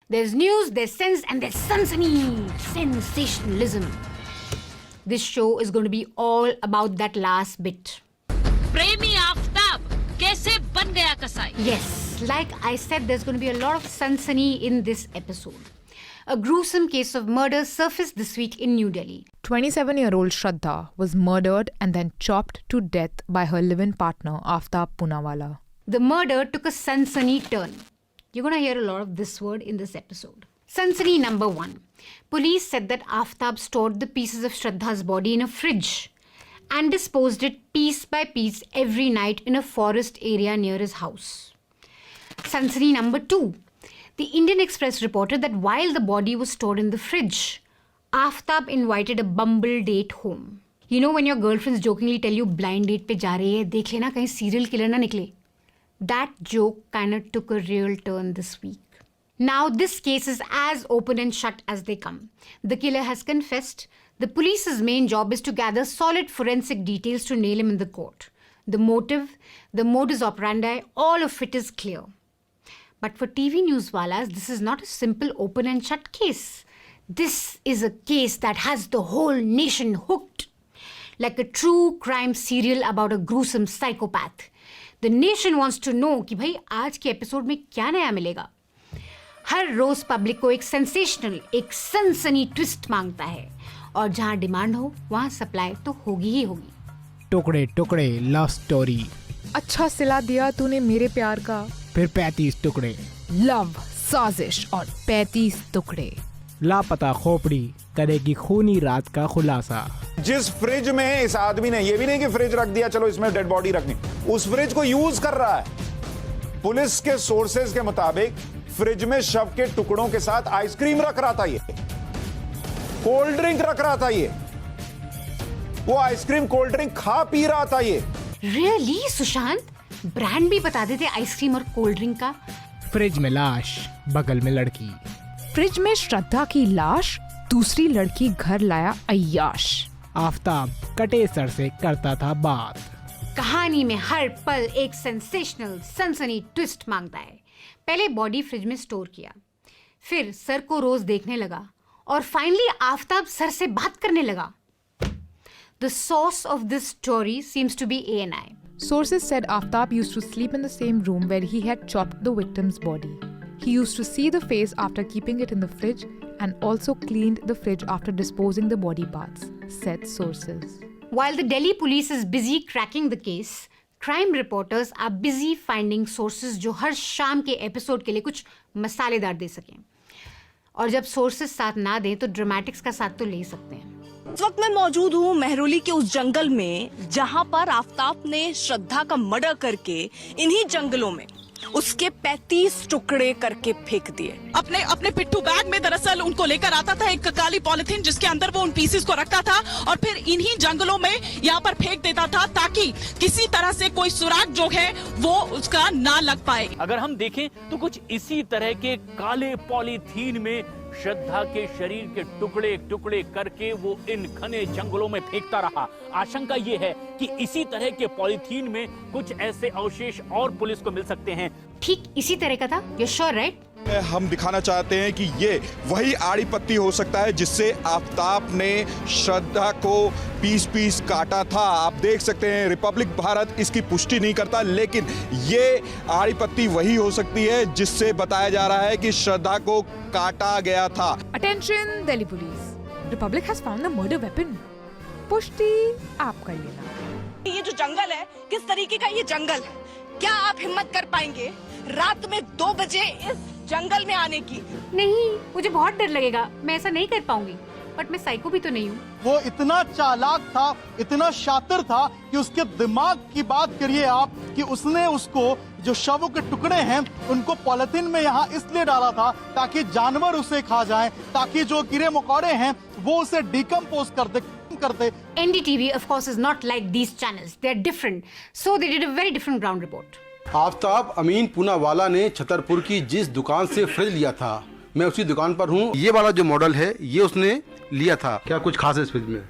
There's news, there's sense, and there's sansani. Sensationalism. This show is going to be all about that last bit. प्रेमी आफ्ताब कैसे बन गया कसाई? Yes, like I said, there's going to be a lot of sansani in this episode. A gruesome case of murder surfaced this week in New Delhi. 27-year-old Shraddha was murdered and then chopped to death by her live-in partner Aftab Poonawala. The murder took a sansani turn. You're going to hear a lot of this word in this episode. Sansani number 1. Police said that Aftab stored the pieces of Shraddha's body in a fridge and disposed it piece by piece every night in a forest area near his house. Sansani number 2. The Indian Express reported that while the body was stored in the fridge, Aftab invited a bumble date home. You know when your girlfriends jokingly tell you blind date pe ja rahi hai, dekh lena kahin serial killer na nikle. That joke kind of took a real turn this week. Now this case is as open and shut as they come. The killer has confessed. The police's main job is to gather solid forensic details to nail him in the court. The motive, the modus operandi, all of it is clear. But for TV newswalas, this is not a simple open and shut case. This is a case that has the whole nation hooked. Like a true crime serial about a gruesome psychopath. The nation wants to know कि भाई आज के episode में क्या नया मिलेगा. हर रोज public को एक सेंसेशनल, एक सनसनी ट्विस्ट मांगता है. और जहाँ डिमांड हो वहाँ सप्लाई तो होगी ही होगी. टुकड़े टुकड़े लव स्टोरी. अच्छा सिला दिया तूने मेरे प्यार का. फिर 35 टुकड़े. लव साजिश और 35 टुकड़े. लापता खोपड़ी करेगी खूनी रात का खुलासा. जिस फ्रिज में इस आदमी ने, ये भी नहीं कि फ्रिज रख दिया चलो इसमें डेड बॉडी रखनी, उस फ्रिज को यूज कर रहा है. पुलिस के सोर्सेज के मुताबिक फ्रिज में शव के टुकड़ों के साथ आइसक्रीम रख रहा था, ये कोल्ड ड्रिंक रख रहा था, ये वो आइसक्रीम कोल्ड ड्रिंक खा पी रहा था. ये रियली सुशांत? ब्रांड भी बता देते आइसक्रीम और कोल्ड ड्रिंक का. फ्रिज में लाश, बगल में लड़की. फ्रिज में श्रद्धा की लाश, दूसरी लड़की घर लाया अय्याश. आफ्ताब कटे सर से करता था बात. कहानी में हर पल एक सेंसेशनल सनसनी ट्विस्ट मांगता है. पहले बॉडी फ्रिज में स्टोर किया, फिर सर को रोज देखने लगा और फाइनली आफ्ताब सर से बात करने लगा. The source of this story seems to be ANI. Sources said Aftab used to sleep in the same room where he had chopped the victim's body. He used to see the face after keeping it in the fridge and also cleaned the fridge after disposing the body parts, said sources. While the Delhi police is busy cracking the case, crime reporters are busy finding sources जो हर शाम के episode के लिए कुछ मसालेदार दे सकें. और जब सोर्सेस साथ ना दें तो ड्रामेटिक्स का साथ तो ले सकते हैं. इस वक्त मैं मौजूद हूँ मेहरौली के उस जंगल में जहाँ पर आफ्ताब ने श्रद्धा का मर्डर करके इन्हीं जंगलों में उसके 35 टुकड़े करके फेंक दिए. अपने पिट्ठू बैग में दरअसल उनको लेकर आता था एक काली पॉलिथीन जिसके अंदर वो उन पीसेस को रखता था और फिर इन्हीं जंगलों में यहाँ पर फेंक देता था ताकि किसी तरह से कोई सुराग जो है वो उसका ना लग पाए. अगर हम देखें तो कुछ इसी तरह के काले पॉलीथीन में श्रद्धा के शरीर के टुकड़े टुकड़े करके वो इन घने जंगलों में फेंकता रहा. आशंका ये है कि इसी तरह के पॉलीथीन में कुछ ऐसे अवशेष और पुलिस को मिल सकते हैं. ठीक इसी तरह का था. You sure right? हम दिखाना चाहते हैं कि ये वही आड़ी पत्ती हो सकता है जिससे आफ्ताब ने श्रद्धा को पीस पीस काटा था. आप देख सकते हैं रिपब्लिक भारत इसकी पुष्टि नहीं करता, लेकिन ये आड़ी पत्ती वही हो सकती है जिससे बताया जा रहा है कि श्रद्धा को काटा गया था. Attention Delhi police. Republic has found the murder weapon. पुष्टि आप कर लेना. ये जो जंगल है, किस तरीके का ये जंगल है? क्या आप हिम्मत कर पाएंगे रात में 2 बजे इस जंगल में आने की? नहीं, मुझे बहुत डर लगेगा. मैं ऐसा नहीं कर पाऊंगी. बट मैं साइको भी तो नहीं हूँ. वो इतना चालाक था, इतना शातिर था कि उसके दिमाग की बात करिए आप कि उसने उसको जो शवों के टुकड़े हैं उनको पॉलिथीन में यहाँ इसलिए डाला था ताकि जानवर उसे खा जाएं, ताकि जो कीड़े मकोड़े हैं वो उसे डिकम्पोज कर दे. NDTV of course is not like these channels. They are different. So they did a very different ground report. Aftab अमीन पूनावाला ने छतरपुर की जिस दुकान से फ्रिज लिया था, मैं उसी दुकान पर हूँ. ये वाला जो मॉडल है ये उसने लिया था. क्या कुछ खास है इस फ्रिज में?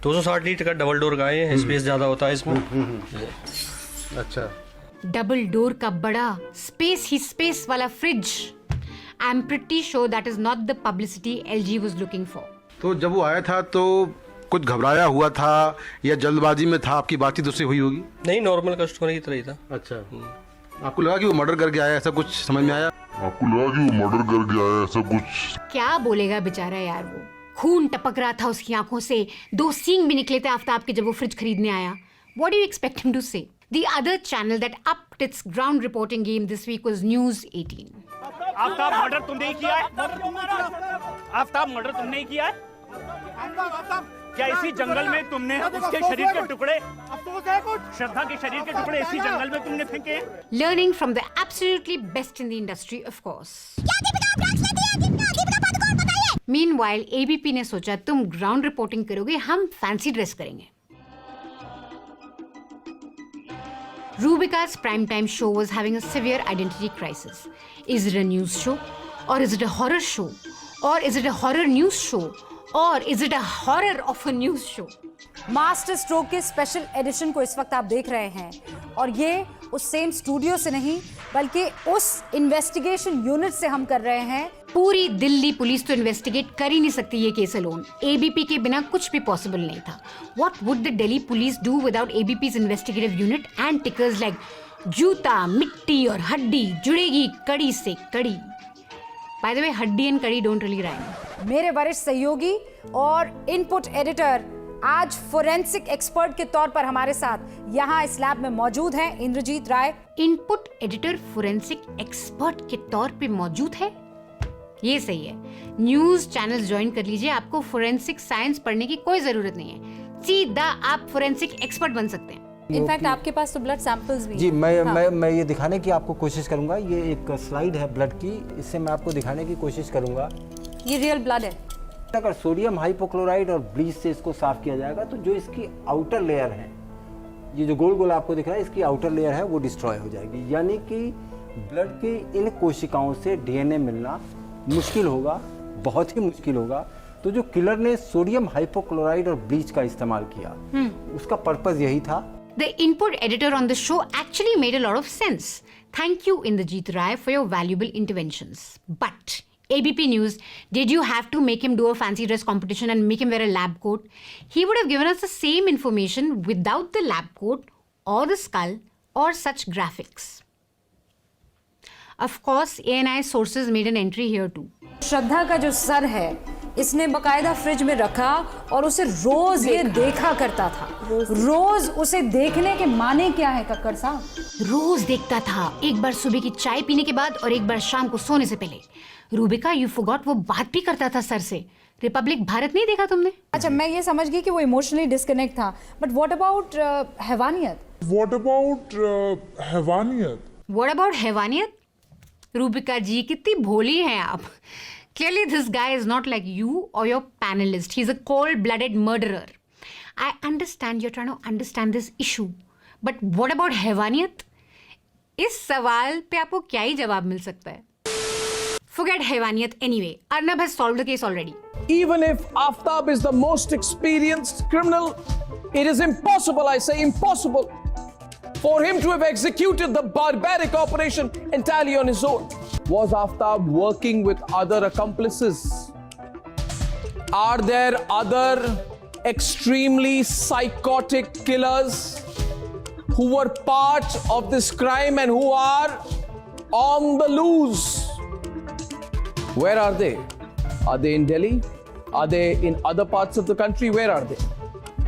260 लीटर का डबल डोर का है, स्पेस ज्यादा होता है इसमें. अच्छा. डबल डोर का बड़ा स्पेस ही स्पेस वाला fridge. I am pretty sure that is not the publicity LG was looking for. तो जब वो आया था तो कुछ घबराया हुआ था या जल्दबाजी में था? आपकी बातचीत उससे हुई होगी? नहीं, नॉर्मल कस्टमर की तरह ही था. अच्छा. आपको लगा कि वो मर्डर करके आया, ऐसा कुछ समझ में आया? आपको लगा कि वो मर्डर करके आया, ऐसा कुछ? क्या बोलेगा बेचारा यार, वो खून टपक रहा था उसकी आंखों से, 2 सींग भी निकले थे आफ्ताब के जब वो फ्रिज खरीदने आया. What do you expect him to say? The other channel that upped its ground reporting game this week was News 18. Aftab murder तुमने ही किया है? आफ्ताब मर्डर तुमने ही किया है? क्या इसी जंगल में तुमने उसके शरीर के टुकड़े, श्रद्धा के शरीर के टुकड़े इसी जंगल में तुमने फेंके? Learning from the absolutely best in the industry, of course. Meanwhile, ABP ने सोचा तुम ग्राउंड रिपोर्टिंग करोगे, हम फैंसी ड्रेस करेंगे. Rubika's primetime show was having a severe identity crisis. Is it a news show? Or is it a horror show? Or is it a horror news show? Or is it a horror of a news show? Master stroke के special edition को इस वक्त आप देख रहे हैं और ये उस सेम स्टूडियो से नहीं बल्कि उस इन्वेस्टिगेशन यूनिट से हम कर रहे हैं. पूरी दिल्ली पुलिस तो इन्वेस्टिगेट कर ही नहीं सकती ये केस अलोन. ABP के बिना कुछ भी पॉसिबल नहीं था. What would the Delhi police do without ABP's investigative unit and tickers like जूता, मिट्टी और हड्डी जुड़ेगी कड़ी से कड़ी. By the way, हड्डी and कड़ी don't really rhyme. मेरे वरिष्ठ सहयोगी और इनपुट एडिटर आज फोरेंसिक एक्सपर्ट के तौर पर हमारे साथ यहाँ इस लैब में मौजूद हैं इंद्रजीत राय. इनपुट एडिटर फोरेंसिक एक्सपर्ट के तौर पे मौजूद है, ये सही है. न्यूज चैनल्स ज्वाइन कर लीजिए, आपको फोरेंसिक साइंस पढ़ने की कोई जरूरत नहीं है, सीधा आप फोरेंसिक एक्सपर्ट बन सकते हैं. इनफैक्ट आपके पास तो ब्लड सैंपल्स भी जी. मैं ये दिखाने की आपको कोशिश करूंगा. ये एक स्लाइड है ब्लड की, इससे मैं आपको दिखाने की कोशिश करूंगा. ये रियल ब्लड है. अगर सोडियम हाइपोक्लोराइड और ब्लीच से इसको साफ किया जाएगा तो जो इसकी आउटर लेयर है, ये जो गोल गोल आपको दिख रहा है, इसकी आउटर लेयर है वो डिस्ट्रॉय हो जाएगी. यानी कि ब्लड की इन कोशिकाओं से DNA मिलना मुश्किल होगा, बहुत ही मुश्किल होगा. तो जो किलर ने सोडियम हाइपोक्लोराइड और ब्लीच का इस्तेमाल किया, उसका पर्पस यही था. The input editor on the show actually made a lot of sense. Thank you, Indrajit Rai, for your valuable interventions. But ABP News, did you have to make him do a fancy dress competition and make him wear a lab coat? He would have given us the same information without the lab coat or the skull or such graphics. Of course, ANI sources made an entry here too. श्रद्धा का जो sir है इसने बकायदा fridge में रखा और उसे रोज ये देखा करता था. रोज उसे देखने के माने क्या है कक्कड़ साहब? रोज देखता था, एक बार सुबह की चाय पीने के बाद और एक बार शाम को सोने से पहले. रूबिका, यू फॉरगॉट, वो बात भी करता था सर से. रिपब्लिक भारत नहीं देखा तुमने? अच्छा, मैं ये समझ गई कि वो इमोशनली डिस्कनेक्ट था, बट व्हाट अबाउट हैवानियत? What about हैवानियत? What about हैवानियत? रूबिका जी, कितनी भोली हैं आप. Clearly this guy is not like you or your panelist. He's a cold-blooded murderer. I understand you're trying to understand this issue. But what about हैवानियत? इस सवाल पे आपको क्या ही जवाब मिल सकता है? Forget हैवानियत anyway. Arnab has solved the case already. Even if Aftab is the most experienced criminal, it is impossible, I say impossible, for him to have executed the barbaric operation entirely on his own. Was Aftab working with other accomplices? Are there other extremely psychotic killers who were part of this crime and who are on the loose? Where are they? Are they in Delhi? Are they in other parts of the country? Where are they?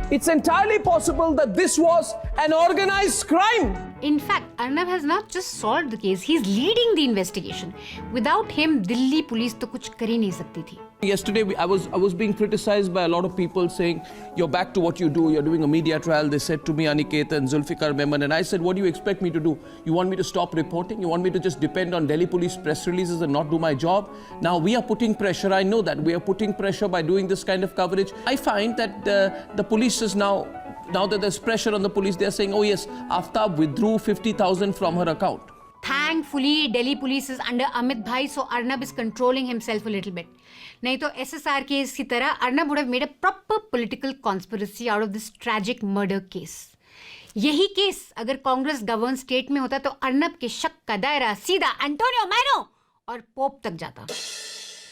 It's entirely possible that this was an organized crime. In fact, Arnab has not just solved the case, he's leading the investigation. Without him, Delhi police तो कुछ कर ही नहीं सकती थी. Yesterday, I was being criticized by a lot of people saying, you're back to what you do, you're doing a media trial. They said to me, Aniket and Zulfikar Memon, and I said, what do you expect me to do? You want me to stop reporting? You want me to just depend on Delhi police press releases and not do my job? Now, we are putting pressure, I know that. We are putting pressure by doing this kind of coverage. I find that the police is now that there's pressure on the police, they're saying, oh yes, Aftab withdrew 50,000 from her account. Thankfully, Delhi police is under Amit Bhai, so Arnab is controlling himself a little bit. नहीं तो SSR case की तरह Arnab would have made a proper political conspiracy out of this tragic murder case. यही case अगर Congress govern state में होता तो अर्नब के शक का दायरा सीधा एंटोनियो मैनो और पोप तक जाता.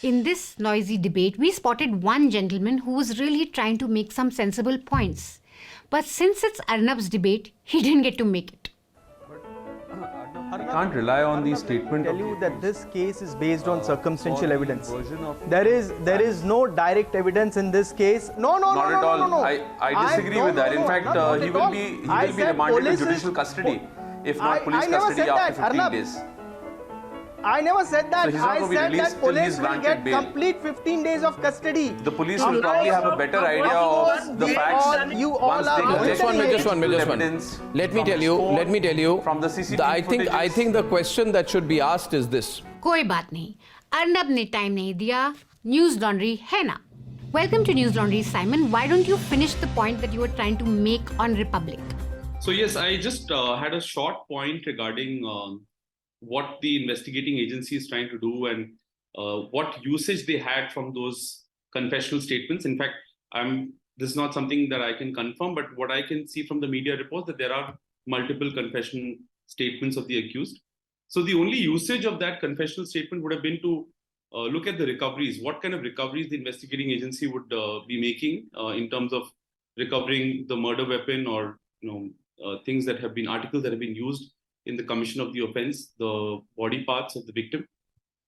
In this noisy debate, we spotted one gentleman who was really trying to make some sensible points. But since it's Arnab's debate, he didn't get to make it. I can't rely on the statement. Tell you that this case is based on circumstantial evidence. There is no direct evidence in this case. No. Not at all. I disagree with that. In fact, he will be remanded to judicial custody, if not police custody after 15 days. I never said that. So he's not I going to be said released that till police he's will granted get bail. complete 15 days of custody. The police will probably have a better idea of the facts once they collect Just one. Let me tell you. From the CCTV I think the question that should be asked is this. कोई बात नहीं. अर्नब ने time नहीं दिया. News laundry है ना. Welcome to News Laundry, Simon. Why don't you finish the point that you were trying to make on Republic? So yes, I just had a short point regarding what the investigating agency is trying to do and what usage they had from those confessional statements. In fact, this is not something that I can confirm, but what I can see from the media reports that there are multiple confession statements of the accused. So the only usage of that confessional statement would have been to look at the recoveries. What kind of recoveries the investigating agency would be making in terms of recovering the murder weapon or things that have been articles that have been used in the commission of the offense, the body parts of the victim.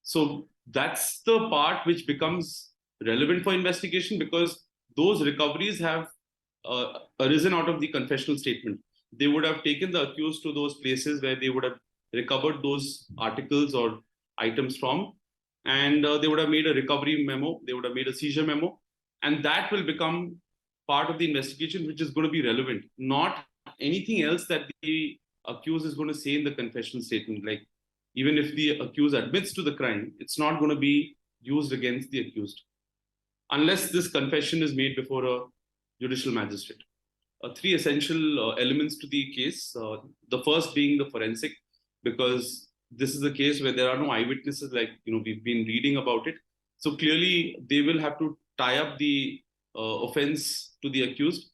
So that's the part which becomes relevant for investigation because those recoveries have arisen out of the confessional statement. They would have taken the accused to those places where they would have recovered those articles or items from, and they would have made a recovery memo, they would have made a seizure memo, and that will become part of the investigation which is going to be relevant, not anything else that the accused is going to say in the confessional statement. Like, even if the accused admits to the crime, it's not going to be used against the accused unless this confession is made before a judicial magistrate. Three essential elements to the case. The first being the forensic, because this is a case where there are no eyewitnesses, like we've been reading about it. So clearly they will have to tie up the offense to the accused,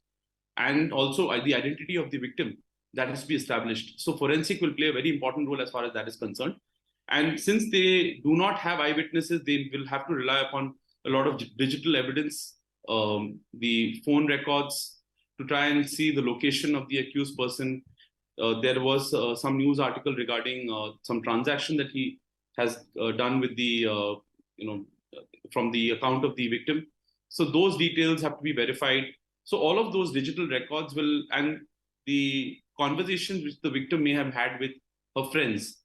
and also the identity of the victim that has to be established. So forensic will play a very important role as far as that is concerned. And since they do not have eyewitnesses, they will have to rely upon a lot of digital evidence, the phone records, to try and see the location of the accused person. There was some news article regarding some transaction that he has done with the, from the account of the victim. So those details have to be verified. So all of those digital records will, and the conversations which the victim may have had with her friends,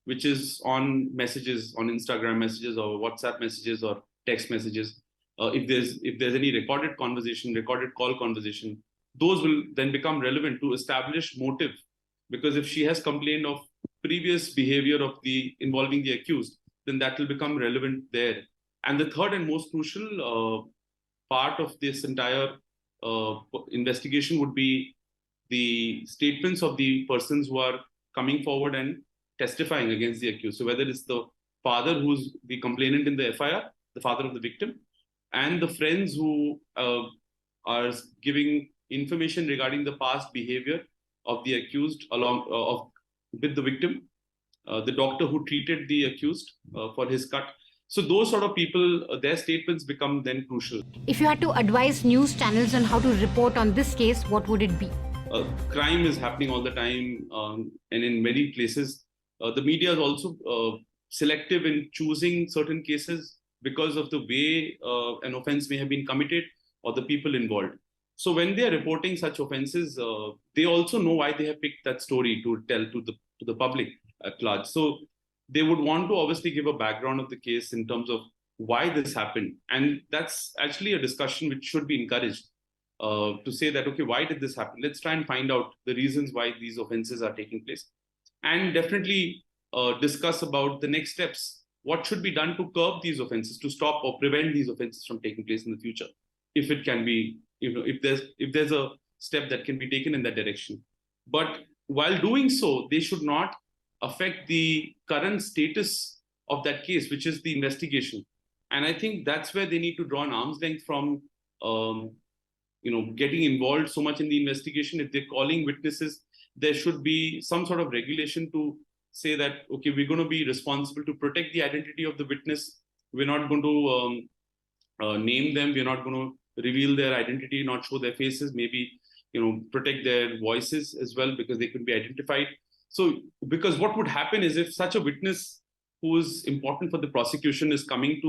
which is on messages, on Instagram messages or WhatsApp messages or text messages. If there's any recorded conversation, recorded call conversation, those will then become relevant to establish motive. Because if she has complained of previous behavior of involving the accused, then that will become relevant there. And the third and most crucial part of this entire investigation would be the statements of the persons who are coming forward and testifying against the accused. So whether it's the father who's the complainant in the FIR, the father of the victim, and the friends who are giving information regarding the past behavior of the accused with the victim, the doctor who treated the accused for his cut. So those sort of people, their statements become then crucial. If you had to advise news channels on how to report on this case, what would it be? Crime is happening all the time, and in many places. The media is also selective in choosing certain cases because of the way an offense may have been committed or the people involved. So when they are reporting such offenses, they also know why they have picked that story to tell to the public at large. So they would want to obviously give a background of the case in terms of why this happened. And that's actually a discussion which should be encouraged to say that, okay, why did this happen? Let's try and find out the reasons why these offenses are taking place. And definitely discuss about the next steps. What should be done to curb these offenses, to stop or prevent these offenses from taking place in the future, if it can be, if there's a step that can be taken in that direction. But while doing so, they should not affect the current status of that case, which is the investigation. And I think that's where they need to draw an arm's length from getting involved so much in the investigation. If they're calling witnesses, there should be some sort of regulation to say that, okay, we're going to be responsible to protect the identity of the witness. We're not going to name them. We're not going to reveal their identity, not show their faces, maybe, protect their voices as well, because they could be identified. So, because what would happen is if such a witness who is important for the prosecution is coming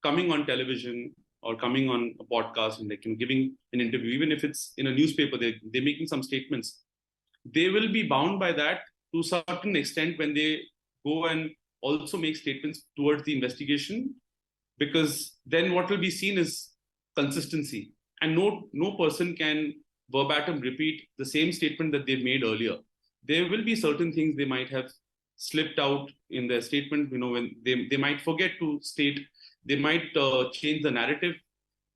on television or coming on a podcast and giving an interview, even if it's in a newspaper, they're making some statements, they will be bound by that to a certain extent when they go and also make statements towards the investigation, because then what will be seen is consistency, and no person can verbatim repeat the same statement that they made earlier. There will be certain things they might have slipped out in their statement, when they might forget to state, they might change the narrative,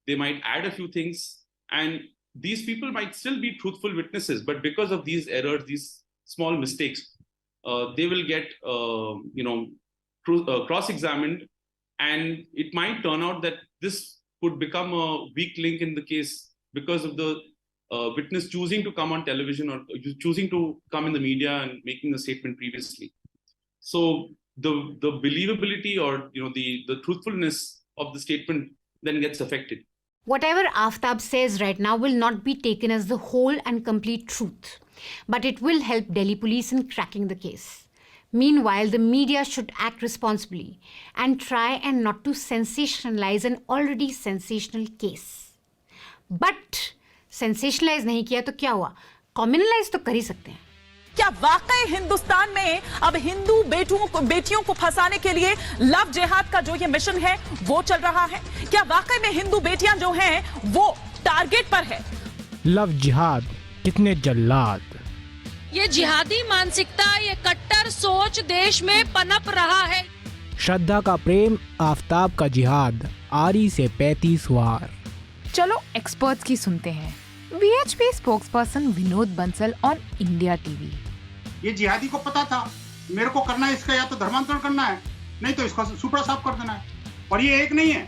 they might add a few things, and these people might still be truthful witnesses, but because of these errors, these small mistakes, they will get cross-examined, and it might turn out that this could become a weak link in the case because of the witness choosing to come on television or choosing to come in the media and making the statement previously. So the believability or the truthfulness of the statement then gets affected. Whatever Aftab says right now will not be taken as the whole and complete truth, but it will help Delhi police in cracking the case. Meanwhile, the media should act responsibly and try and not to sensationalize an already sensational case. But sensationalize नहीं किया तो क्या हुआ? Communalize तो कर ही सकते हैं. क्या वाकई हिंदुस्तान में अब हिंदू बेटियों को फंसाने के लिए लव जिहाद का जो ये मिशन है वो चल रहा है? क्या वाकई में हिंदू बेटियां जो हैं वो टारगेट पर है? लव जिहाद, कितने जल्लाद. ये जिहादी मानसिकता, ये कट्टर सोच देश में पनप रहा है. श्रद्धा का प्रेम, आफ्ताब का जिहाद, आरी से 35 वार. चलो एक्सपर्ट्स की सुनते हैं. VHP spokesperson Vinod Bansal on India TV. ये जिहादी को पता था मेरे को करना है इसका, या तो धर्मांतरण करना है, नहीं तो इसका सुपड़ा साफ कर देना है. और ये एक नहीं है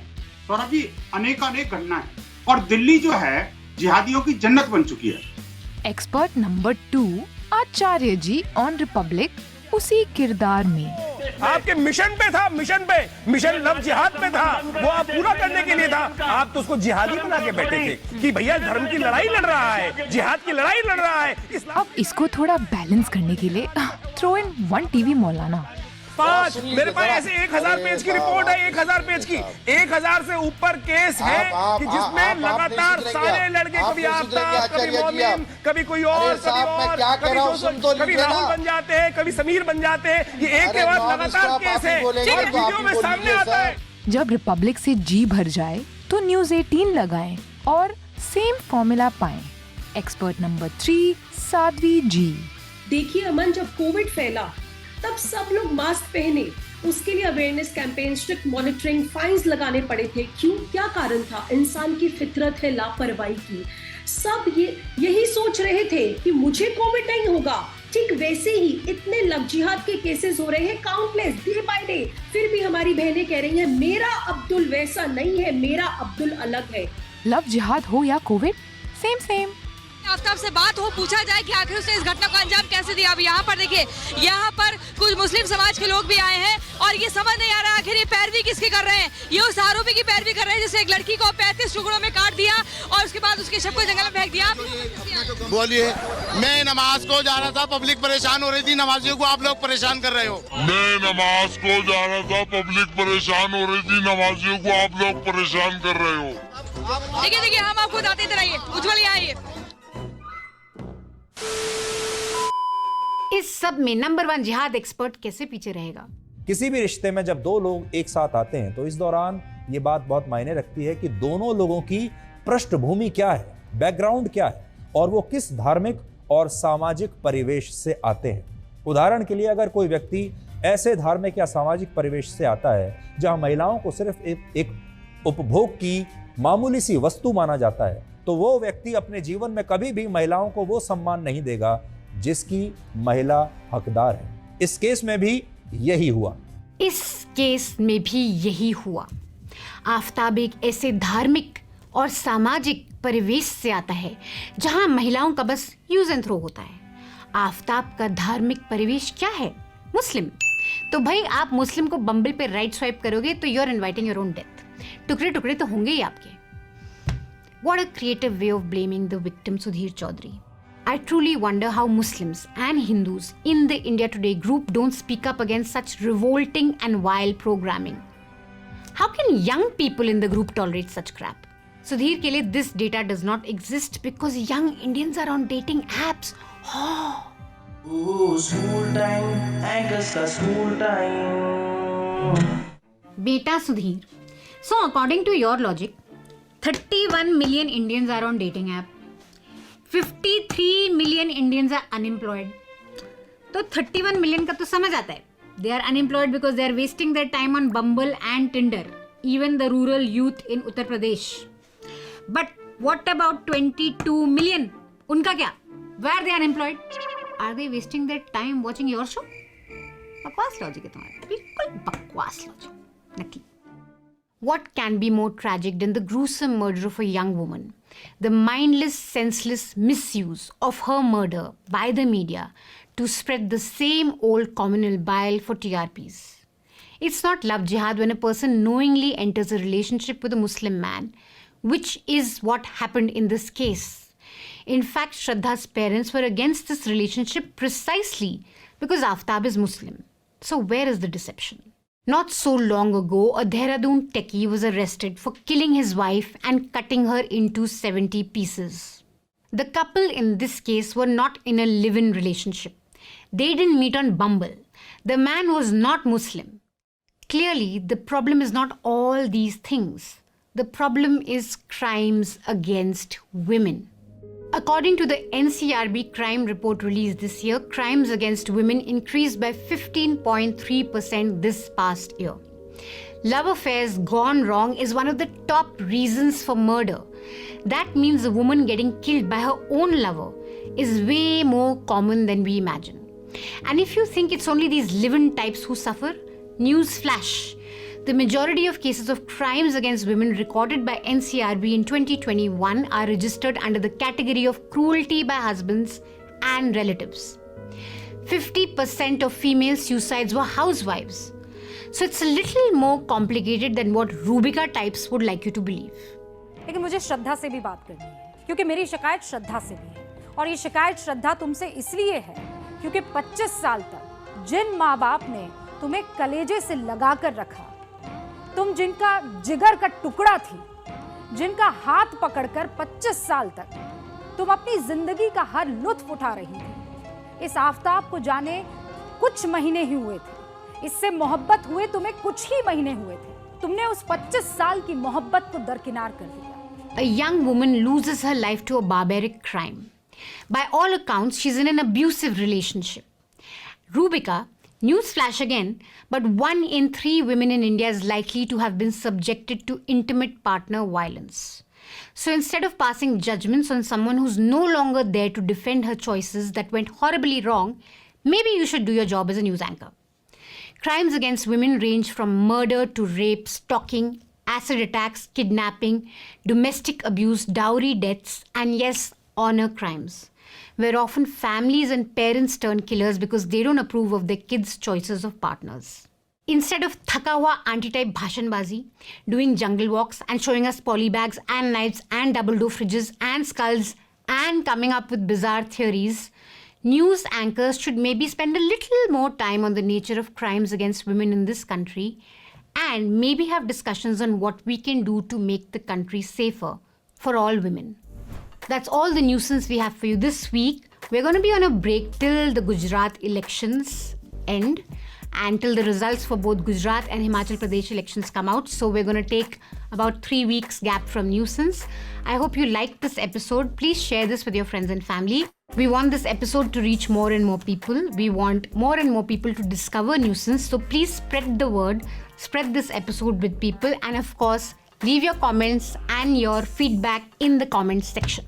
सौरभ जी, अनेक घटना है. और दिल्ली जो है जिहादियों की जन्नत बन चुकी है. Expert number 2 Acharya ji on Republic, उसी किरदार में. आपके मिशन पे था, मिशन लव जिहाद पे था, वो आप पूरा करने के लिए था. आप तो उसको जिहादी बना के बैठे थे कि भैया धर्म की लड़ाई लड़ रहा है, जिहाद की लड़ाई लड़ रहा है. अब इसको थोड़ा बैलेंस करने के लिए थ्रो इन 1 टीवी मौलाना. 5 मेरे पास ऐसे 1000 पेज की रिपोर्ट है, 1000 पेज की, 1000 से ऊपर केस है कि जिसमें लगातार सारे लड़के, कभी आफ्ताब, कभी मोमिन, कभी कोई और, कभी राहुल बन जाते हैं, कभी समीर बन जाते हैं. ये एक के बाद लगातार केस है और वीडियो में सामने आता है. जब रिपब्लिक से जी भर जाए तो न्यूज 18 लगाएं और सेम फॉर्मूला पाएं. एक्सपर्ट नंबर 3 साध्वी जी. देखिए अमन, जब कोविड फैला तब सब लोग मास्क पहने, उसके लिए awareness campaign, strict monitoring, fines लगाने पड़े थे. क्यों? क्या कारण था? इंसान की फितरत है लापरवाही की. सब यही सोच रहे थे कि मुझे कोविड नहीं होगा. ठीक वैसे ही इतने लव जिहाद के केसेस हो रहे हैं, काउंटलेस, डे बाय डे. फिर भी हमारी बहनें कह रही हैं मेरा अब्दुल वैसा नहीं है, मेरा अब्दुल अलग है. लव जिहाद हो या कोविड, सेम. आफ्ताब से बात हो, पूछा जाए कि आखिर उसने इस घटना को अंजाम कैसे दिया. अब यहाँ पर देखिए, यहाँ पर कुछ मुस्लिम समाज के लोग भी आए हैं और ये समझ नहीं आ रहा आखिर ये पैरवी किसकी कर रहे हैं. ये उस आरोपी की पैरवी कर रहे हैं जिसने एक लड़की को 35 टुकड़ों में काट दिया और उसके बाद उसके शव को जंगल में फेंक दिया. बोलिए, मैं नमाज को जा रहा था, पब्लिक परेशान हो रही थी, नमाजियों को आप लोग परेशान कर रहे हो. मैं नमाज को जा रहा था, पब्लिक परेशान हो रही थी, नमाजियों को आप लोग परेशान कर रहे हो. देखिए हम आपको बताते इधर आइए, उज्जवल यहाँ आइए. इस सब में नंबर 1 जिहाद एक्सपर्ट कैसे पीछे रहेगा? किसी भी रिश्ते में जब 2 लोग एक साथ आते हैं तो इस दौरान ये बात बहुत मायने रखती है कि दोनों लोगों की पृष्ठभूमि क्या है, बैकग्राउंड क्या है और वो किस धार्मिक और सामाजिक परिवेश से आते हैं. उदाहरण के लिए अगर कोई व्यक्ति ऐसे धार्मिक या सामाजिक परिवेश से आता है जहां महिलाओं को सिर्फ एक उपभोग की मामूली सी वस्तु माना जाता है, तो वो व्यक्ति अपने जीवन में कभी भी महिलाओं को वो सम्मान नहीं देगा जिसकी महिला हकदार है. इस केस में भी यही हुआ. आफ्ताब एक ऐसे धार्मिक और सामाजिक परिवेश से आता है जहां महिलाओं का बस यूज एंड थ्रो होता है। आफ्ताब का धार्मिक परिवेश क्या है? मुस्लिम। तो भाई आप मुस्लिम को बम्बल पे राइट स्वाइप करोगे तो you are inviting your own death. टुकड़े टुकड़े तो होंगे ही आपके। What a creative way of blaming the victim, Sudhir Chaudhary. I truly wonder how Muslims and Hindus in the India Today group don't speak up against such revolting and vile programming. How can young people in the group tolerate such crap? Sudhir ke liye this data does not exist because young Indians are on dating apps. School time, anchors ka school time. Beta Sudhir. So according to your logic, 31 million Indians are on dating app. 53 million Indians are unemployed. तो 31 million का तो समझ आता है. They are unemployed because they are wasting their time on Bumble and Tinder. Even the rural youth in Uttar Pradesh. But what about 22 million? उनका क्या? Where are they unemployed? Are they wasting their time watching your show? बकवास logic है तुम्हारा. बिल्कुल बकवास logic. नकली. What can be more tragic than the gruesome murder of a young woman? The mindless, senseless misuse of her murder by the media to spread the same old communal bile for TRPs. It's not love jihad when a person knowingly enters a relationship with a Muslim man, which is what happened in this case. In fact, Shraddha's parents were against this relationship precisely because Aftab is Muslim. So where is the deception? Not so long ago, a Dehradun techie was arrested for killing his wife and cutting her into 70 pieces. The couple in this case were not in a live-in relationship. They didn't meet on Bumble. The man was not Muslim. Clearly, the problem is not all these things. The problem is crimes against women. According to the NCRB crime report released this year, crimes against women increased by 15.3% this past year. Love affairs gone wrong is one of the top reasons for murder. That means a woman getting killed by her own lover is way more common than we imagine. And if you think it's only these live-in types who suffer, news flash. The majority of cases of crimes against women recorded by NCRB in 2021 are registered under the category of cruelty by husbands and relatives. 50% of female suicides were housewives. So it's a little more complicated than what Rubika types would like you to believe. लेकिन मुझे श्रद्धा से भी बात करनी है क्योंकि मेरी शिकायत श्रद्धा से भी है और ये शिकायत श्रद्धा तुमसे इसलिए है क्योंकि 25 साल तक जिन माँ बाप ने तुम्हें कलेजे से लगा कर रखा, तुम जिनका जिगर का टुकड़ा थी, जिनका हाथ पकड़कर 25 साल तक तुम अपनी जिंदगी का हर लुत्फ उठा रही थी, इस आफ्ताब को जाने कुछ महीने ही हुए थे, इससे मोहब्बत हुए तुम्हें कुछ ही महीने हुए थे, तुमने उस 25 साल की मोहब्बत को दरकिनार कर दिया. A young woman loses her life to a barbaric crime. By all accounts, she's in an abusive relationship. Rubika, newsflash again, but 1 in 3 women in India is likely to have been subjected to intimate partner violence. So instead of passing judgments on someone who's no longer there to defend her choices that went horribly wrong, maybe you should do your job as a news anchor. Crimes against women range from murder to rape, stalking, acid attacks, kidnapping, domestic abuse, dowry deaths, and yes, honor crimes, where often families and parents turn killers because they don't approve of their kids' choices of partners. Instead of thaka hua anti-type bhashanbazi, doing jungle walks and showing us polybags and knives and double-door fridges and skulls and coming up with bizarre theories, news anchors should maybe spend a little more time on the nature of crimes against women in this country and maybe have discussions on what we can do to make the country safer for all women. That's all the Newsance we have for you this week. We're going to be on a break till the Gujarat elections end and till the results for both Gujarat and Himachal Pradesh elections come out. So we're going to take about 3 weeks gap from Newsance. I hope you liked this episode. Please share this with your friends and family. We want this episode to reach more and more people. We want more and more people to discover Newsance. So please spread the word, spread this episode with people, and of course, leave your comments and your feedback in the comments section.